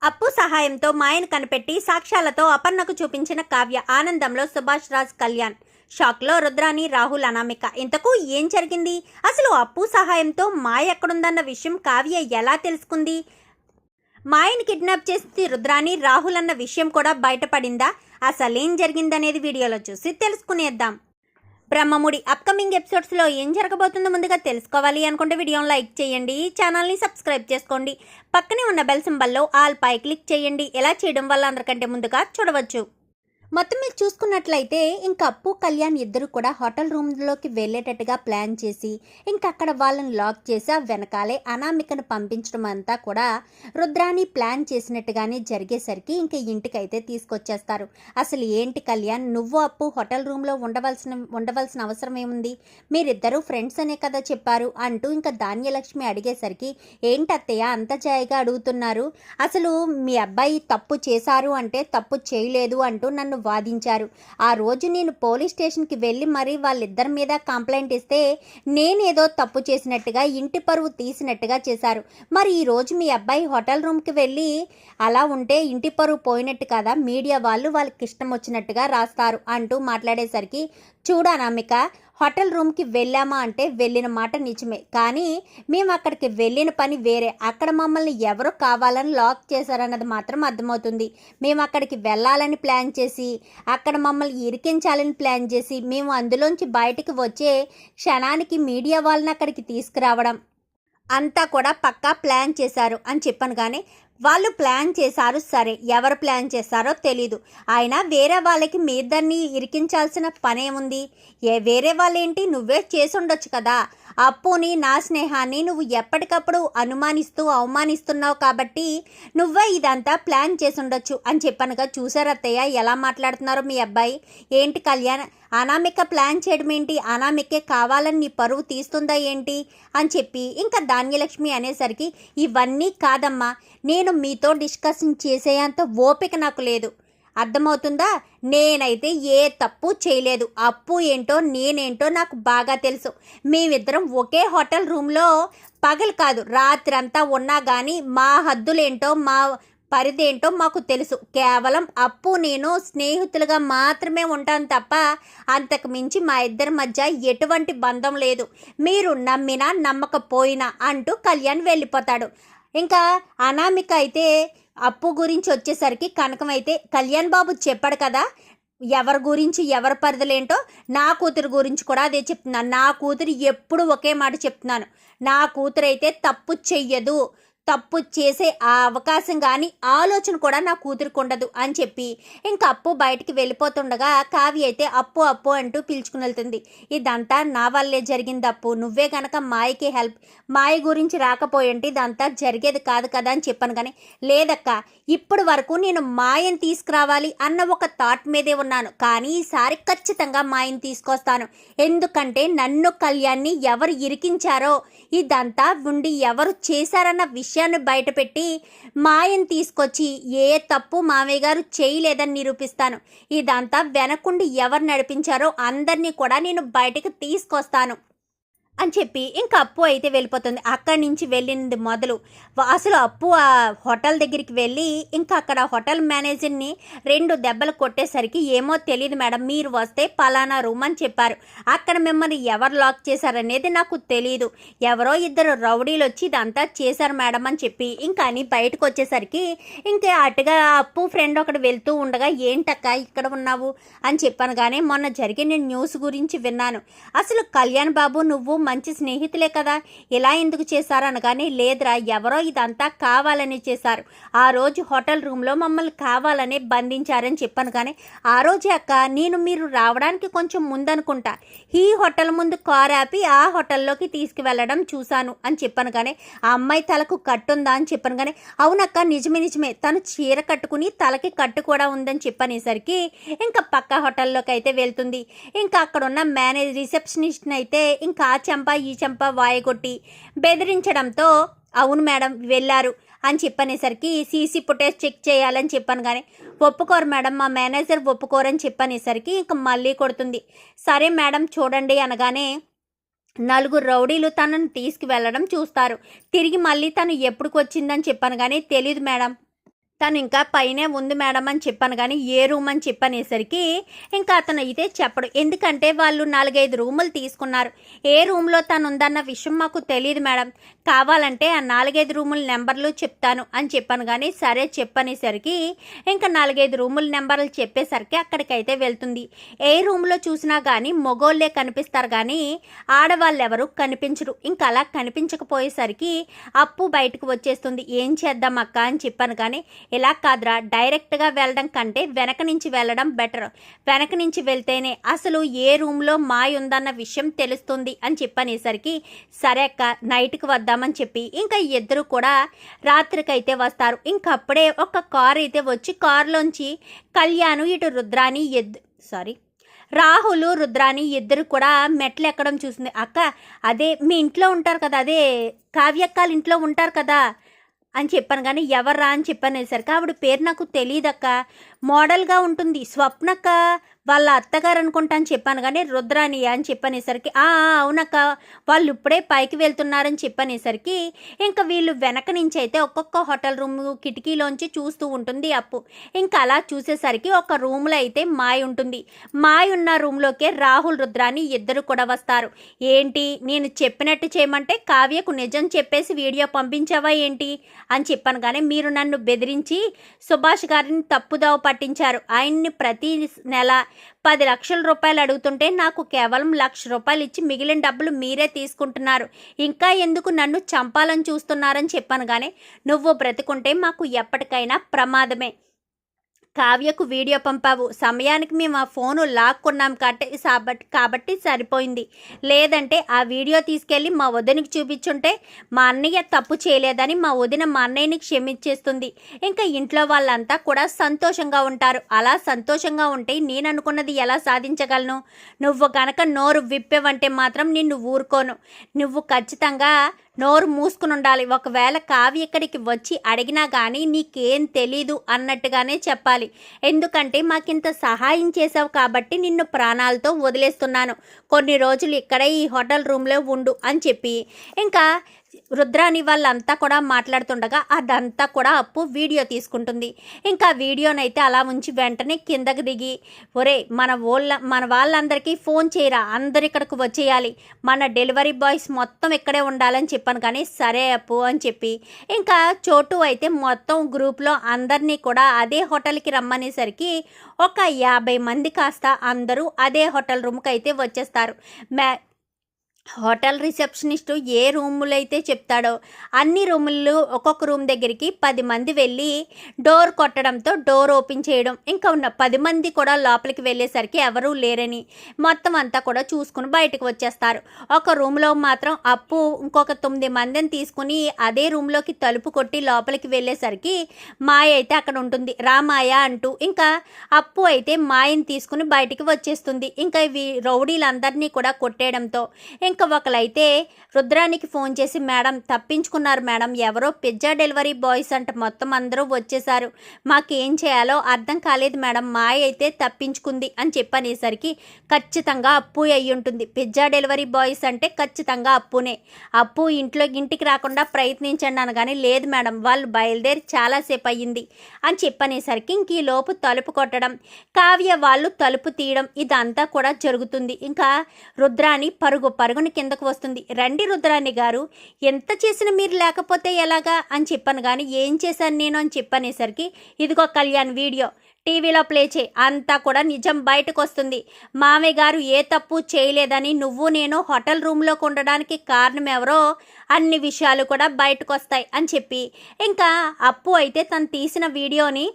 అప్పు సహాయంతో మాయను కనిపెట్టి సాక్ష్యాలతో అపర్ణకు చూపించిన కావ్య. ఆనందంలో సుభాష్ రాజ్ కళ్యాణ్. షాక్లో రుద్రాని, రాహుల్, అనామిక. ఇంతకు ఏం జరిగింది? అసలు అప్పు సహాయంతో మాయ ఎక్కడుందన్న విషయం కావ్య ఎలా తెలుసుకుంది? మాయని కిడ్నాప్ చేసి రుద్రాని, రాహుల్ అన్న విషయం కూడా బయటపడిందా? అసలేం జరిగిందనేది వీడియోలో చూసి తెలుసుకునేద్దాం. బ్రహ్మముడి అప్కమింగ్ ఎపిసోడ్స్లో ఏం జరగబోతుందో ముందుగా తెలుసుకోవాలి అనుకుంటే వీడియోని లైక్ చేయండి, ఛానల్ని సబ్స్క్రైబ్ చేసుకోండి, పక్కనే ఉన్న బెల్ సింబల్లో ఆల్ పై క్లిక్ చేయండి. ఎలా చేయడం వల్ల అందరికంటే ముందుగా చూడవచ్చు. మొత్తం మీరు చూసుకున్నట్లయితే ఇంకా అప్పు, కళ్యాణ్ ఇద్దరు కూడా హోటల్ రూమ్లోకి వెళ్ళేటట్టుగా ప్లాన్ చేసి ఇంకా అక్కడ వాళ్ళని లాక్ చేసి ఆ వెనకాలే అనామికను పంపించడం అంతా కూడా రుద్రాని ప్లాన్ చేసినట్టుగానే జరిగేసరికి ఇంకా ఇంటికైతే తీసుకొచ్చేస్తారు. అసలు ఏంటి కళ్యాణ్, నువ్వు అప్పు హోటల్ రూమ్లో ఉండవలసిన అవసరం ఏముంది? మీరిద్దరూ ఫ్రెండ్స్ అనే కదా చెప్పారు అంటూ ఇంకా ధాన్యలక్ష్మి అడిగేసరికి ఏంటి అత్తయ్య అంత జాయిగా అడుగుతున్నారు? అసలు మీ అబ్బాయి తప్పు చేశారు అంటే తప్పు చేయలేదు అంటూ నన్ను వాదించారు. ఆ రోజు నేను పోలీస్ స్టేషన్కి వెళ్ళి మరి వాళ్ళిద్దరి మీద కంప్లైంట్ ఇస్తే నేనేదో తప్పు చేసినట్టుగా, ఇంటి పరువు తీసినట్టుగా చేశారు. మరి ఈ రోజు మీ అబ్బాయి హోటల్ రూమ్కి వెళ్ళి అలా ఉంటే ఇంటి పరువు పోయినట్టు కదా, మీడియా వాళ్ళు వాళ్ళకి ఇష్టం వచ్చినట్టుగా రాస్తారు అంటూ మాట్లాడేసరికి చూడు అనామిక, హోటల్ రూమ్కి వెళ్ళామా అంటే వెళ్ళిన మాట నిజమే, కానీ మేము అక్కడికి వెళ్ళిన పని వేరే. అక్కడ మమ్మల్ని ఎవరు కావాలని లాక్ చేశారన్నది మాత్రం అర్థమవుతుంది. మేము అక్కడికి వెళ్ళాలని ప్లాన్ చేసి అక్కడ మమ్మల్ని ఇరికించాలని ప్లాన్ చేసి మేము అందులోంచి బయటికి వచ్చే క్షణానికి మీడియా వాళ్ళని అక్కడికి తీసుకురావడం అంతా కూడా పక్కా ప్లాన్ చేశారు అని చెప్పాను. కానీ వాళ్ళు ప్లాన్ చేశారు సరే, ఎవరు ప్లాన్ చేశారో తెలీదు. అయినా వేరే వాళ్ళకి మీ ఇద్దరిని ఇరికించాల్సిన పనేముంది? వేరే వాళ్ళేంటి, నువ్వే చేసి ఉండొచ్చు కదా. అప్పుని, నా స్నేహాన్ని నువ్వు ఎప్పటికప్పుడు అనుమానిస్తూ అవమానిస్తున్నావు కాబట్టి నువ్వే ఇదంతా ప్లాన్ చేసి ఉండొచ్చు అని చెప్పానుగా. చూసారు అత్తయ్య ఎలా మాట్లాడుతున్నారో మీ అబ్బాయి. ఏంటి కళ్యాణ్, అనామిక ప్లాన్ చేయడం ఏంటి? అనామికే కావాలని నీ పరువు తీస్తుందా ఏంటి అని చెప్పి ఇంకా ధాన్యలక్ష్మి అనేసరికి ఇవన్నీ కాదమ్మా, నేను మీతో డిస్కషన్ చేసేంత ఓపిక నాకు లేదు, అర్థమవుతుందా? నేనైతే ఏ తప్పు చేయలేదు. అప్పు ఏంటో నేనేంటో నాకు బాగా తెలుసు. మేమిద్దరం ఒకే హోటల్ రూమ్లో పగలు కాదు రాత్రి అంతా ఉన్నా కానీ మా హద్దులేంటో మా పరిధేంటో మాకు తెలుసు. కేవలం అప్పు నేను స్నేహితులుగా మాత్రమే ఉంటాను తప్ప అంతకు మించి మా ఇద్దరి మధ్య ఎటువంటి బంధం లేదు. మీరు నమ్మినా నమ్మకపోయినా అంటూ కళ్యాణ్ వెళ్ళిపోతాడు. ఇంకా అనామిక అయితే అప్పు గురించి వచ్చేసరికి కనకం అయితే కళ్యాణ్ బాబు చెప్పాడు కదా ఎవరి గురించి ఎవరి పరిధులేంటో, నా కూతురు గురించి కూడా అదే చెప్తున్నాను. నా కూతురు ఎప్పుడు ఒకే మాట చెప్తున్నాను, నా కూతురు అయితే తప్పు చెయ్యదు, తప్పు చేసే ఆ అవకాశం కానీ ఆలోచన కూడా నా కూతురికి ఉండదు అని చెప్పి ఇంకా అప్పు బయటికి వెళ్ళిపోతుండగా కావ్య అయితే అప్పు అప్పు అంటూ పిలుచుకుని వెళ్తుంది. ఇదంతా నా వల్లే జరిగింది అప్పు, నువ్వే కనుక మాయకి మాయ గురించి రాకపోయింటే ఇదంతా జరిగేది కాదు కదా అని చెప్పాను. కానీ లేదక్క, ఇప్పుడు వరకు నేను మాయని తీసుకురావాలి అన్న ఒక థాట్ మీదే ఉన్నాను, కానీ ఈసారి ఖచ్చితంగా మాయని తీసుకొస్తాను. ఎందుకంటే నన్ను కళ్యాణ్ని ఎవరు ఇరికించారో, ఇదంతా ఉండి ఎవరు చేశారన్న విషయాన్ని బయటపెట్టి మాయని తీసుకొచ్చి ఏ తప్పు మామయ్య గారు చేయలేదని నిరూపిస్తాను. ఇదంతా వెనకుండి ఎవరు నడిపించారో అందరినీ కూడా నేను బయటకు తీసుకొస్తాను అని చెప్పి ఇంకా అప్పు అయితే వెళ్ళిపోతుంది. అక్కడి నుంచి వెళ్ళింది మొదలు అసలు అప్పు ఆ హోటల్ దగ్గరికి వెళ్ళి ఇంకా అక్కడ హోటల్ మేనేజర్ని 2 దెబ్బలు కొట్టేసరికి ఏమో తెలియదు మేడం, మీరు వస్తే పలానా రూమ్ అని చెప్పారు, అక్కడ మిమ్మల్ని ఎవరు లాక్ చేశారనేది నాకు తెలియదు, ఎవరో 2 రౌడీలు వచ్చి ఇదంతా చేశారు మేడం అని చెప్పి ఇంకా అని బయటకు వచ్చేసరికి ఇంకా అటుగా అప్పు ఫ్రెండ్ ఒకటి వెళ్తూ ఉండగా ఏంటక్క ఇక్కడ ఉన్నావు అని చెప్పాను. కానీ మొన్న జరిగిన న్యూస్ గురించి విన్నాను. అసలు కళ్యాణ్ బాబు నువ్వు మంచి స్నేహితులే కదా, ఇలా ఎందుకు చేశారు అనగానే లేదురా, ఎవరో ఇదంతా కావాలని చేశారు, ఆ రోజు హోటల్ రూమ్లో మమ్మల్ని కావాలనే బంధించారని చెప్పాను. కానీ ఆ రోజే అక్క నేను మీరు రావడానికి కొంచెం ముందనుకుంటా ఈ హోటల్ ముందు కారు ఆపి ఆ హోటల్లోకి తీసుకువెళ్ళడం చూశాను అని చెప్పాను. కానీ ఆ అమ్మాయి తలకు కట్టుందా అని చెప్పాను. కానీ అవునక్క నిజమే, తను చీర కట్టుకుని తలకి కట్టు కూడా ఉందని చెప్పనేసరికి ఇంకా పక్క హోటల్లోకి అయితే వెళ్తుంది. ఇంకా అక్కడ ఉన్న రిసెప్షనిస్ట్ అయితే ఇంకా ఆ చెంప ఈ చెంప వాయగొట్టి బెదిరించడంతో అవును మేడం వెళ్ళారు అని చెప్పనేసరికి సీసీ ఫుటేజ్ చెక్ చేయాలని చెప్పాను. కానీ ఒప్పుకోరు మేడం, మా మేనేజర్ ఒప్పుకోరని చెప్పనేసరికి ఇంకా మళ్ళీ కొడుతుంది. సరే మేడం చూడండి అనగానే 4 రౌడీలు తనను తీసుకువెళ్ళడం చూస్తారు. తిరిగి మళ్ళీ తను ఎప్పుడుకు వచ్చిందని చెప్పాను. కానీ తెలీదు మేడం, తను ఇంకా పైనే ఉంది మేడం అని చెప్పాను, కానీ ఏ రూమ్ అని చెప్పనేసరికి ఇంకా అతను అయితే చెప్పడు. ఎందుకంటే వాళ్ళు 4-5 రూములు తీసుకున్నారు. ఏ రూమ్లో తను ఉందన్న విషయం మాకు తెలియదు మేడం, కావాలంటే ఆ 4-5 రూముల నెంబర్లు చెప్తాను అని చెప్పాను. కానీ సరే చెప్పనేసరికి ఇంకా 4-5 రూముల నెంబర్లు చెప్పేసరికి అక్కడికైతే వెళ్తుంది. ఏ రూమ్లో చూసినా కానీ మగోళ్ళే కనిపిస్తారు, కానీ ఆడవాళ్ళు ఎవరు కనిపించరు. ఇంకా అలా కనిపించకపోయేసరికి అప్పు బయటకు వచ్చేస్తుంది. ఏం చేద్దాం అక్క అని చెప్పాను. కానీ ఇలా కాదురా, డైరెక్ట్గా వెళ్ళడం కంటే వెనక నుంచి వెళ్ళడం బెటర్, వెనక నుంచి వెళ్తేనే అసలు ఏ రూమ్లో మాయ ఉందన్న విషయం తెలుస్తుంది అని చెప్పనేసరికి సరే అక్క నైట్కి వద్దామని చెప్పి ఇంకా ఇద్దరు కూడా రాత్రికైతే వస్తారు. ఇంకప్పుడే ఒక కార్ అయితే వచ్చి కారులోంచి కళ్యాణ్ ఇటు రుద్రాని రాహుల్ రుద్రాని ఇద్దరు కూడా మెట్లు ఎక్కడం చూసింది. అక్క అదే మీ ఇంట్లో ఉంటారు కదా, అదే కావ్యక్కాల ఇంట్లో ఉంటారు కదా అని చెప్పాను. కానీ ఎవర్రా అని చెప్పనేసరికి ఆవిడ పేరు నాకు తెలియదక్క, మోడల్గా ఉంటుంది, స్వప్నక్క వాళ్ళ అత్తగారు అనుకుంటా అని చెప్పాను. కానీ రుద్రాని అని చెప్పనేసరికి అవునక్క వాళ్ళు ఇప్పుడే పైకి వెళ్తున్నారని చెప్పనేసరికి ఇంకా వీళ్ళు వెనక నుంచి అయితే ఒక్కొక్క హోటల్ రూమ్ కిటికీలోంచి చూస్తూ ఉంటుంది అప్పు. ఇంకా అలా చూసేసరికి ఒక రూమ్లో అయితే మాయ ఉంటుంది. మాయ ఉన్న రూమ్లోకే రాహుల్ రుద్రాని ఇద్దరు కూడా వస్తారు. ఏంటి నేను చెప్పినట్టు చేయమంటే కావ్యకు నిజం చెప్పేసి వీడియో పంపించావా ఏంటి అని చెప్పాను. కానీ మీరు నన్ను బెదిరించి సుభాష్ గారిని తప్పుదావ పట్టించారు. ఆయన్ని ప్రతి నెల 10 లక్షల రూపాయలు అడుగుతుంటే నాకు కేవలం 1,00,000 రూపాయలు ఇచ్చి మిగిలిన డబ్బులు మీరే తీసుకుంటున్నారు. ఇంకా ఎందుకు నన్ను చంపాలని చూస్తున్నారని చెప్పాను. కానీ నువ్వు బ్రతికుంటే మాకు ఎప్పటికైనా ప్రమాదమే. కావ్యకు వీడియో పంపావు, సమయానికి మేము ఆ ఫోను లాక్కున్నాం కాబట్టి సరిపోయింది. లేదంటే ఆ వీడియో తీసుకెళ్ళి మా వదినకి చూపించుంటే మా అన్నయ్య తప్పు చేయలేదని మా వదిన మా అన్నయ్యని క్షమించేస్తుంది. ఇంకా ఇంట్లో వాళ్ళంతా కూడా సంతోషంగా ఉంటారు. అలా సంతోషంగా ఉంటే నేను అనుకున్నది ఎలా సాధించగలను? నువ్వు గనక నోరు విప్పేవంటే మాత్రం నిన్ను ఊరుకోను. నువ్వు ఖచ్చితంగా నోరు మూసుకుని ఉండాలి. ఒకవేళ కావ్య ఇక్కడికి వచ్చి అడిగినా కానీ నీకేం తెలీదు అన్నట్టుగానే చెప్పాలి. ఎందుకంటే మాకింత సహాయం చేసావు కాబట్టి నిన్ను ప్రాణాలతో వదిలేస్తున్నాను. కొన్ని రోజులు ఇక్కడే ఈ హోటల్ రూమ్లో ఉండు అని చెప్పి ఇంకా రుద్రాని వాళ్ళంతా కూడా మాట్లాడుతుండగా అదంతా కూడా అప్పు వీడియో తీసుకుంటుంది. ఇంకా వీడియోనైతే అలా ఉంచి వెంటనే కిందకి దిగి ఒరే మన వాళ్ళందరికీ ఫోన్ చేయరా, అందరు ఇక్కడికి వచ్చేయాలి, మన డెలివరీ బాయ్స్ మొత్తం ఇక్కడే ఉండాలని చెప్పాను. కానీ సరే అప్పు అని చెప్పి ఇంకా చోటు అయితే మొత్తం గ్రూప్లో అందరినీ కూడా అదే హోటల్కి రమ్మనేసరికి ఒక 50 మంది కాస్త అందరూ అదే హోటల్ రూమ్కి అయితే వచ్చేస్తారు. హోటల్ రిసెప్షనిస్టు ఏ రూములు అయితే చెప్తాడో అన్ని రూములు ఒక్కొక్క రూమ్ దగ్గరికి 10 మంది వెళ్ళి డోర్ కొట్టడంతో డోర్ ఓపెన్ చేయడం. ఇంకా ఉన్న 10 మంది కూడా లోపలికి వెళ్ళేసరికి ఎవరూ లేరని మొత్తం అంతా కూడా చూసుకుని బయటకు వచ్చేస్తారు. ఒక రూమ్లో మాత్రం అప్పు ఇంకొక 9 మందిని తీసుకుని అదే రూమ్లోకి తలుపు కొట్టి లోపలికి వెళ్ళేసరికి మాయ అయితే అక్కడ ఉంటుంది. రామాయ అంటూ ఇంకా అప్పు అయితే మాయని తీసుకుని బయటికి వచ్చేస్తుంది. ఇంకా ఇవి రౌడీలందరినీ కూడా కొట్టేయడంతో ఇంకా ఒకళ్ళైతే రుద్రానికి ఫోన్ చేసి మేడం తప్పించుకున్నారు మేడం, ఎవరో పిజ్జా డెలివరీ బాయ్స్ అంట, మొత్తం అందరూ వచ్చేసారు, మాకేం చేయాలో అర్థం కాలేదు మేడం, మాయ అయితే తప్పించుకుంది అని చెప్పనేసరికి ఖచ్చితంగా అప్పు అయ్యి ఉంటుంది. పిజ్జా డెలివరీ బాయ్స్ అంటే ఖచ్చితంగా అప్పునే. అప్పు ఇంటికి రాకుండా ప్రయత్నించండి అనగానే లేదు మేడం వాళ్ళు బయలుదేరి చాలాసేపు అయ్యింది అని చెప్పనేసరికి ఇంక ఈ లోపు తలుపు కొట్టడం, కావ్య వాళ్ళు తలుపు తీయడం ఇదంతా కూడా జరుగుతుంది. ఇంకా రుద్రాని పరుగుని కిందకు వస్తుంది. రండి రుద్రాని గారు, ఎంత చేసినా మీరు లేకపోతే ఎలాగా అని చెప్పాను. కానీ ఏం చేశాను నేను అని చెప్పనేసరికి ఇదిగో కళ్యాణ్ వీడియో టీవీలో ప్లే చేయి, అంతా కూడా నిజం బయటకు వస్తుంది. మామయ్య గారు ఏ తప్పు చేయలేదని నువ్వు నేను హోటల్ రూమ్లోకి ఉండడానికి కారణం ఎవరో అన్ని విషయాలు కూడా బయటకు వస్తాయి అని చెప్పి ఇంకా అప్పు అయితే తను తీసిన వీడియోని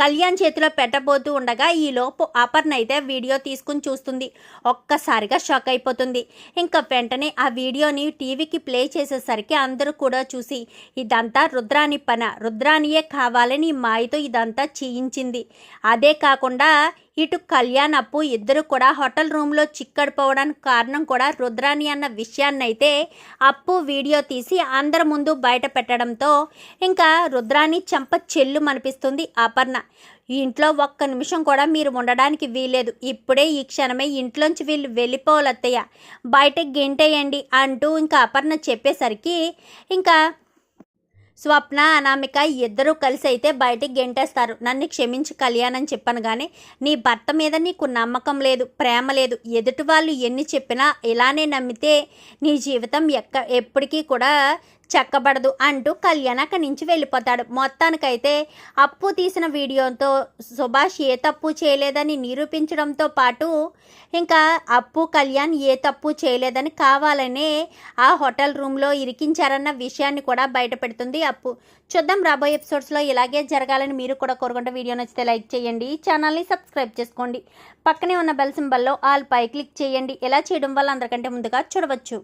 కళ్యాణ్ చేతిలో పెట్టబోతూ ఉండగా ఈలోపు అపర్ణ అయితే వీడియో తీసుకుని చూస్తుంది. ఒక్కసారిగా షాక్ అయిపోతుంది. ఇంకా వెంటనే ఆ వీడియోని టీవీకి ప్లే చేసేసరికి అందరూ కూడా చూసి ఇదంతా రుద్రాని రుద్రానియే కావాలని మాయతో ఇదంతా చేయించింది. అదే కాకుండా ఇటు కళ్యాణ్ అప్పు ఇద్దరు కూడా హోటల్ రూమ్లో చిక్కడిపోవడానికి కారణం కూడా రుద్రాని అన్న విషయాన్నైతే అప్పు వీడియో తీసి అందరి ముందు బయట పెట్టడంతో ఇంకా రుద్రాని చెంప చెల్లు అనిపిస్తుంది అపర్ణ. ఈ ఇంట్లో ఒక్క నిమిషం కూడా మీరు ఉండడానికి వీలేదు, ఇప్పుడే ఈ క్షణమే ఇంట్లోంచి వీళ్ళు వెళ్ళిపోవాలత్తయ్య, బయటకు గెంటేయండి అంటూ ఇంకా అపర్ణ చెప్పేసరికి ఇంకా స్వప్న అనామిక ఇద్దరూ కలిసి అయితే బయటికి గెంటేస్తారు. నన్ను క్షమించి కళ్యాణ్ అని చెప్పాను కానీ నీ భర్త మీద నీకు నమ్మకం లేదు, ప్రేమ లేదు. ఎదుటి వాళ్ళు ఎన్ని చెప్పినా ఇలానే నమ్మితే నీ జీవితం ఎప్పటికీ కూడా చెక్కబడదు అంటూ కళ్యాణ్ అక్కడి నుంచి వెళ్ళిపోతాడు. మొత్తానికైతే అప్పు తీసిన వీడియోతో సుభాష్ ఏ తప్పు చేయలేదని నిరూపించడంతో పాటు ఇంకా అప్పు కళ్యాణ్ ఏ తప్పు చేయలేదని కావాలనే ఆ హోటల్ రూమ్లో ఇరికించారన్న విషయాన్ని కూడా బయట పెడుతుంది అప్పు. చూద్దాం రాబోయే ఎపిసోడ్స్లో ఇలాగే జరగాలని మీరు కూడా కోరుకుంటే వీడియో నచ్చితే లైక్ చేయండి, ఛానల్ని సబ్స్క్రైబ్ చేసుకోండి, పక్కనే ఉన్న బెల్ సింబల్లో ఆల్ పై క్లిక్ చేయండి. ఇలా చేయడం వల్ల అందరికంటే ముందుగా చూడవచ్చు.